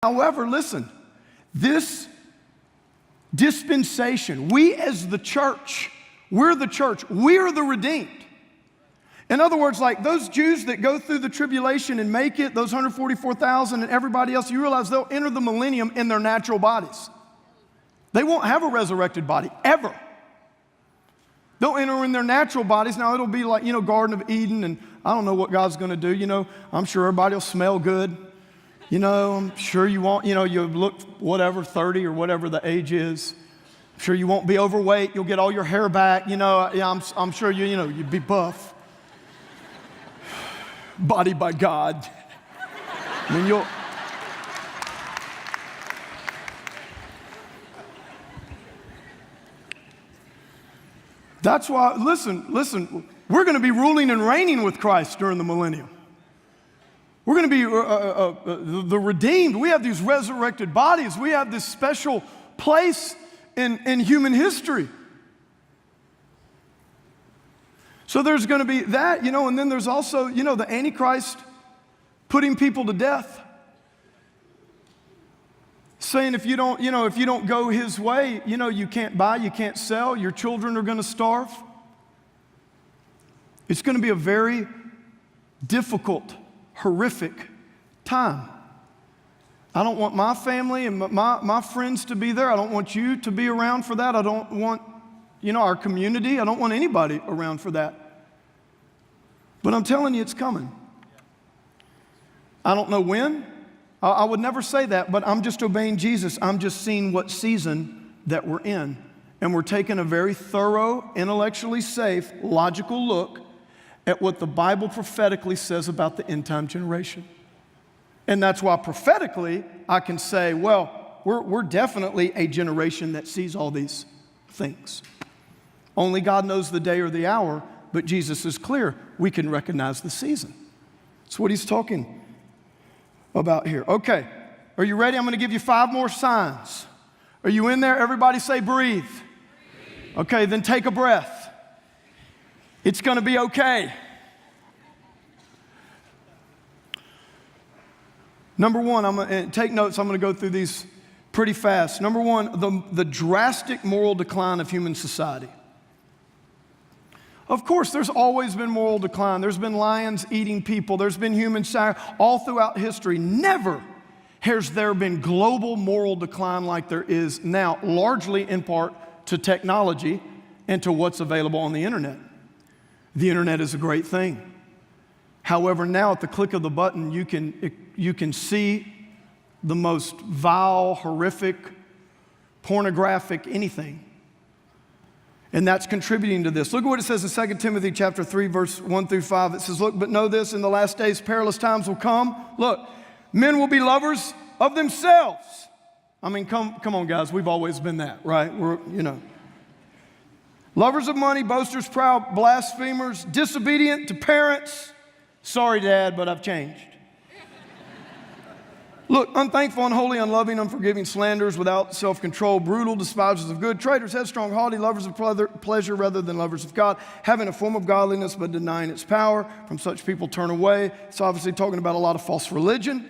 However, listen, this dispensation, we as the church, we're the church, we're the redeemed. In other words, like those Jews that go through the tribulation and make it, those 144,000 and everybody else, you realize they'll enter the millennium in their natural bodies. They won't have a resurrected body, ever. They'll enter in their natural bodies. Now, it'll be like, Garden of Eden, and I don't know what God's going to do. I'm sure everybody will smell good. I'm sure you won't, you look whatever, 30 or whatever the age is. I'm sure you won't be overweight. You'll get all your hair back. I'm sure you'd be buff. Body by God. That's why, listen, we're going to be ruling and reigning with Christ during the millennium. We're going to be the redeemed. We have these resurrected bodies. We have this special place in human history. So there's going to be that, and then there's also, the Antichrist putting people to death. Saying if you don't go his way, you can't buy, you can't sell, your children are going to starve. It's going to be a very difficult, horrific time. I don't want my family and my friends to be there. I don't want you to be around for that. I don't want, our community. I don't want anybody around for that. But I'm telling you, it's coming. I don't know when. I would never say that, but I'm just obeying Jesus. I'm just seeing what season that we're in. And we're taking a very thorough, intellectually safe, logical look at what the Bible prophetically says about the end-time generation. And that's why prophetically, I can say, well, we're definitely a generation that sees all these things. Only God knows the day or the hour, but Jesus is clear. We can recognize the season. That's what he's talking about here. Okay, are you ready? I'm going to give you 5 more signs. Are you in there? Everybody say breathe. Okay, then take a breath. It's going to be okay. Number 1, I'm going to take notes. I'm going to go through these pretty fast. Number 1, the drastic moral decline of human society. Of course, there's always been moral decline. There's been lions eating people. There's been human sacrifice all throughout history. Never has there been global moral decline like there is now, largely in part to technology and to what's available on the internet. The internet is a great thing. However, now at the click of the button, you can see the most vile, horrific, pornographic anything. And that's contributing to this. Look at what it says in 2 Timothy chapter 3, verse 1 through 5. It says, look, but know this, in the last days perilous times will come. Look, men will be lovers of themselves. I mean, come on, guys. We've always been that, right? Lovers of money, boasters, proud, blasphemers, disobedient to parents. Sorry, Dad, but I've changed. Look, unthankful, unholy, unloving, unforgiving, slanderers, without self-control, brutal, despisers of good, traitors, headstrong, haughty, lovers of pleasure rather than lovers of God, having a form of godliness but denying its power. From such people turn away. It's obviously talking about a lot of false religion.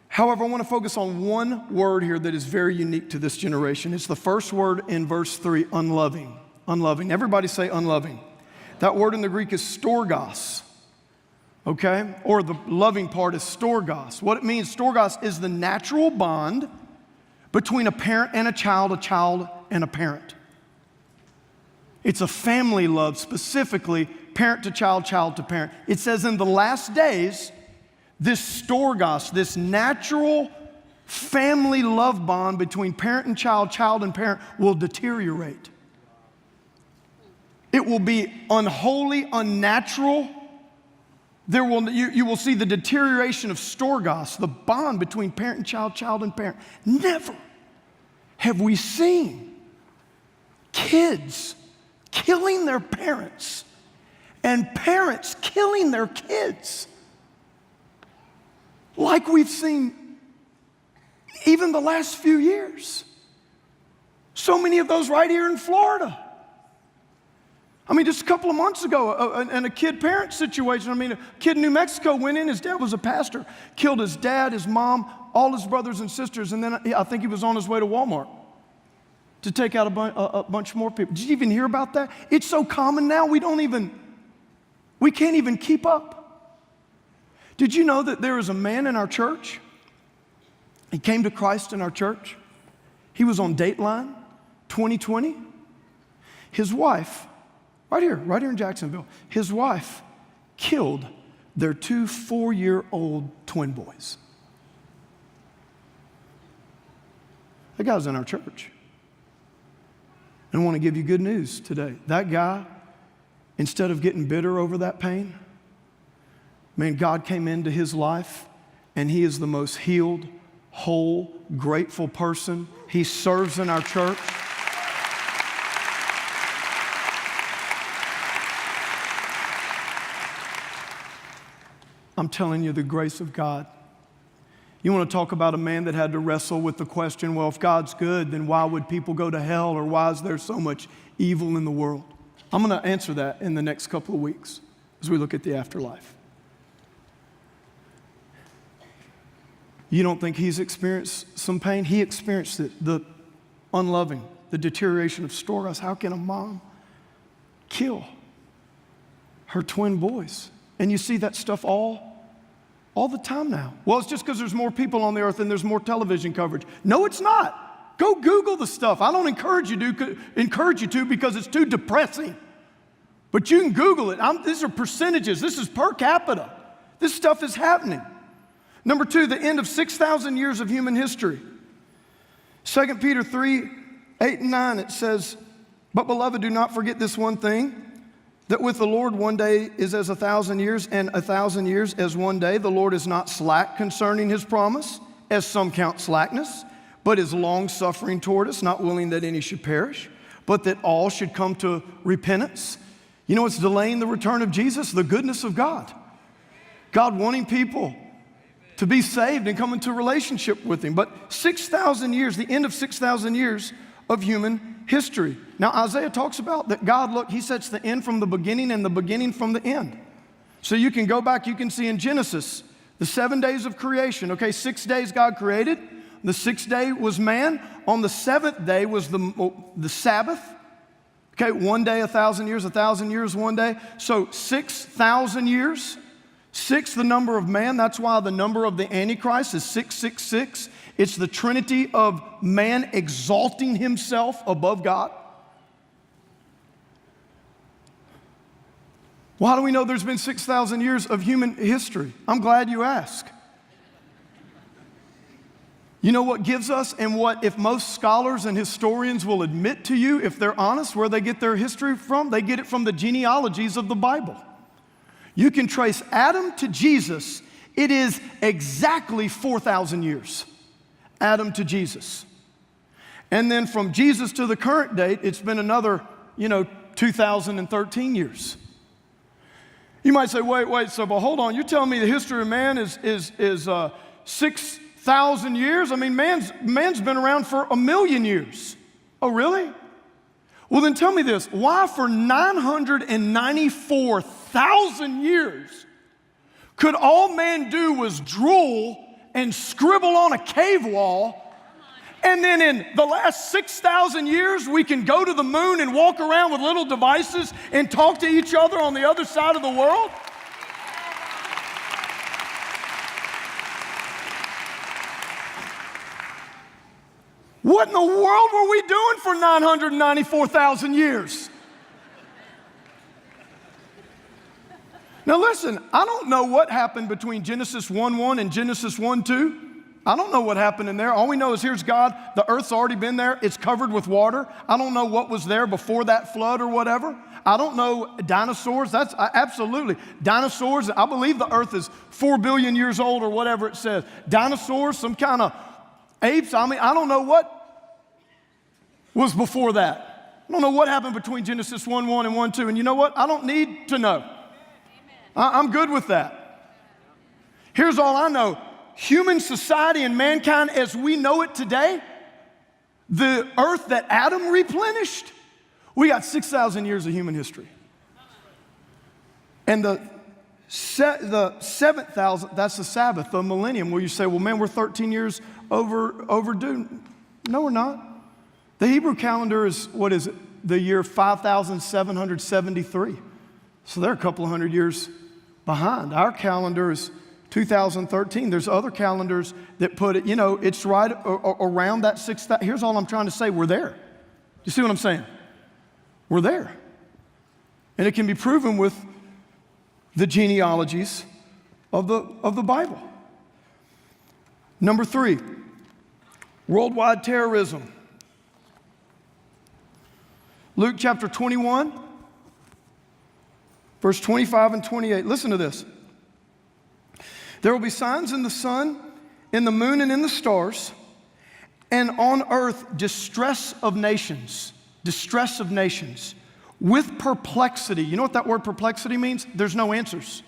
However, I want to focus on one word here that is very unique to this generation. It's the first word in verse 3, unloving. Unloving. Everybody say unloving. That word in the Greek is storgos. Okay? Or the loving part is storgos. What it means, storgos is the natural bond between a parent and a child and a parent. It's a family love, specifically parent to child to parent. It says in the last days, this storgos, this natural family love bond between parent and child and parent will deteriorate. It will be unholy, unnatural. You will see the deterioration of storgos, the bond between parent and child and parent. Never have we seen kids killing their parents and parents killing their kids like we've seen even the last few years. So many of those right here in Florida. I mean, just a couple of months ago, and a kid-parent situation. I mean, a kid in New Mexico went in, his dad was a pastor, killed his dad, his mom, all his brothers and sisters, and then I think he was on his way to Walmart to take out a bunch more people. Did you even hear about that? It's so common now, we can't even keep up. Did you know that there is a man in our church? He came to Christ in our church. He was on Dateline 2020. His wife, right here in Jacksonville, his wife killed their 2 4-year-old twin boys. That guy's in our church. And I want to give you good news today. That guy, instead of getting bitter over that pain, man, God came into his life, and he is the most healed, whole, grateful person. He serves in our church. I'm telling you, the grace of God. You want to talk about a man that had to wrestle with the question, well, if God's good, then why would people go to hell, or why is there so much evil in the world? I'm going to answer that in the next couple of weeks as we look at the afterlife. You don't think he's experienced some pain? He experienced it, the unloving, the deterioration of storehouse. How can a mom kill her twin boys? And you see that stuff all the time now. Well, it's just because there's more people on the earth and there's more television coverage. No, it's not. Go Google the stuff. I don't encourage you to because it's too depressing. But you can Google it. These are percentages. This is per capita. This stuff is happening. Number 2, the end of 6,000 years of human history. 2 Peter 3, 8 and 9, it says, but beloved, do not forget this one thing, that with the Lord 1 day is as 1,000 years, and 1,000 years as 1 day. The Lord is not slack concerning his promise, as some count slackness, but is long-suffering toward us, not willing that any should perish, but that all should come to repentance. You know what's delaying the return of Jesus? The goodness of God. God wanting people to be saved and come into relationship with him. But 6,000 years, the end of 6,000 years of human history. Now, Isaiah talks about that God, look, he sets the end from the beginning and the beginning from the end. So you can go back, you can see in Genesis, the 7 days of creation. Okay, 6 days God created. The 6th day was man. On the 7th day was the Sabbath. Okay, 1 day, 1,000 years, 1,000 years, 1 day. So 6,000 years. 6, the number of man. That's why the number of the Antichrist is 666. It's the trinity of man exalting himself above God. Well, how do we know there's been 6,000 years of human history? I'm glad you asked. You know what gives us, and what, if most scholars and historians will admit to you, if they're honest, where they get their history from? They get it from the genealogies of the Bible. You can trace Adam to Jesus. It is exactly 4,000 years. Adam to Jesus. And then from Jesus to the current date, it's been another, 2013 years. You might say, wait, so, but hold on, you're telling me the history of man is 6,000 years? I mean, man's been around for 1,000,000 years. Oh, really? Well, then tell me this. Why for 994,000 years could all man do was drool and scribble on a cave wall, and then in the last 6,000 years we can go to the moon and walk around with little devices and talk to each other on the other side of the world? What in the world were we doing for 994,000 years? Now listen, I don't know what happened between Genesis 1:1 and Genesis 1:2. I don't know what happened in there. All we know is here's God. The earth's already been there. It's covered with water. I don't know what was there before that flood or whatever. I don't know dinosaurs. That's absolutely. Dinosaurs, I believe the earth is 4 billion years old or whatever it says. Dinosaurs, some kind of apes. I mean, I don't know what was before that. I don't know what happened between Genesis 1:1 and 1:2. And you know what? I don't need to know. I'm good with that. Here's all I know. Human society and mankind as we know it today, the earth that Adam replenished, we got 6,000 years of human history. And the 7,000, that's the Sabbath, the millennium, where you say, well, man, we're 13 years overdue. No, we're not. The Hebrew calendar is, what is it? The year 5,773. So they're a couple of hundred years behind. Our calendar is 2013. There's other calendars that put it, it's right around that 6,000. Here's all I'm trying to say. We're there. You see what I'm saying? We're there. And it can be proven with the genealogies of the Bible. Number 3, worldwide terrorism. Luke chapter 21, verse 25 and 28. Listen to this. There will be signs in the sun, in the moon, and in the stars, and on earth distress of nations. Distress of nations. With perplexity. You know what that word perplexity means? There's no answers.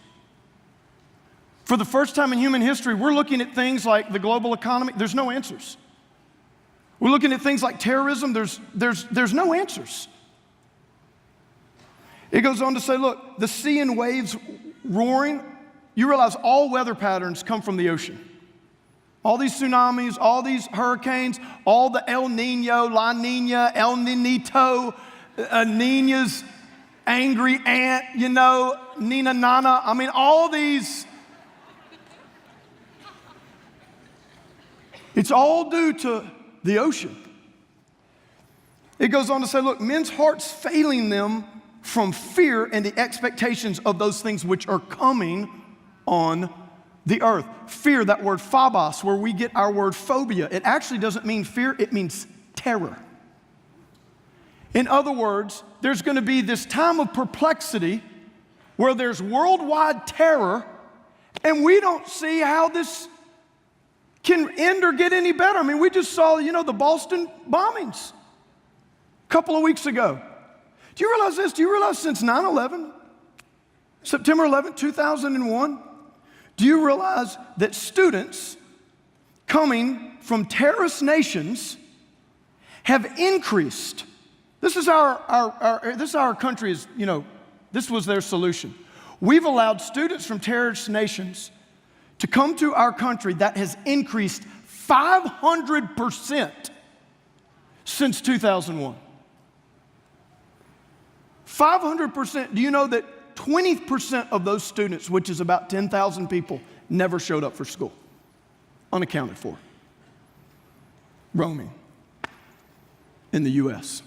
For the first time in human history, we're looking at things like the global economy. There's no answers. We're looking at things like terrorism. There's no answers. It goes on to say, look, the sea and waves roaring. You realize all weather patterns come from the ocean. All these tsunamis, all these hurricanes, all the El Nino, La Nina, El Ninito, Nina's angry aunt, Nina Nana. I mean, all these. It's all due to the ocean. It goes on to say, look, men's hearts failing them from fear and the expectations of those things which are coming on the earth. Fear, that word phobos, where we get our word phobia. It actually doesn't mean fear, it means terror. In other words, there's going to be this time of perplexity where there's worldwide terror, and we don't see how this can end or get any better. I mean, we just saw, the Boston bombings a couple of weeks ago. Do you realize this? Do you realize since 9/11, September 11, 2001, do you realize that students coming from terrorist nations have increased? This is our country's, this was their solution. We've allowed students from terrorist nations to come to our country. That has increased 500% since 2001. 500%. Do you know that 20% of those students, which is about 10,000 people, never showed up for school? Unaccounted for. Roaming in the U.S.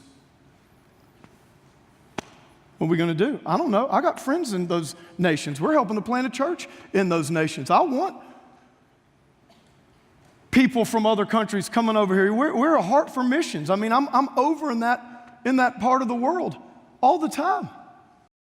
What are we going to do? I don't know. I got friends in those nations. We're helping to plant a church in those nations. I want people from other countries coming over here. We're a heart for missions. I mean, I'm over in that part of the world all the time.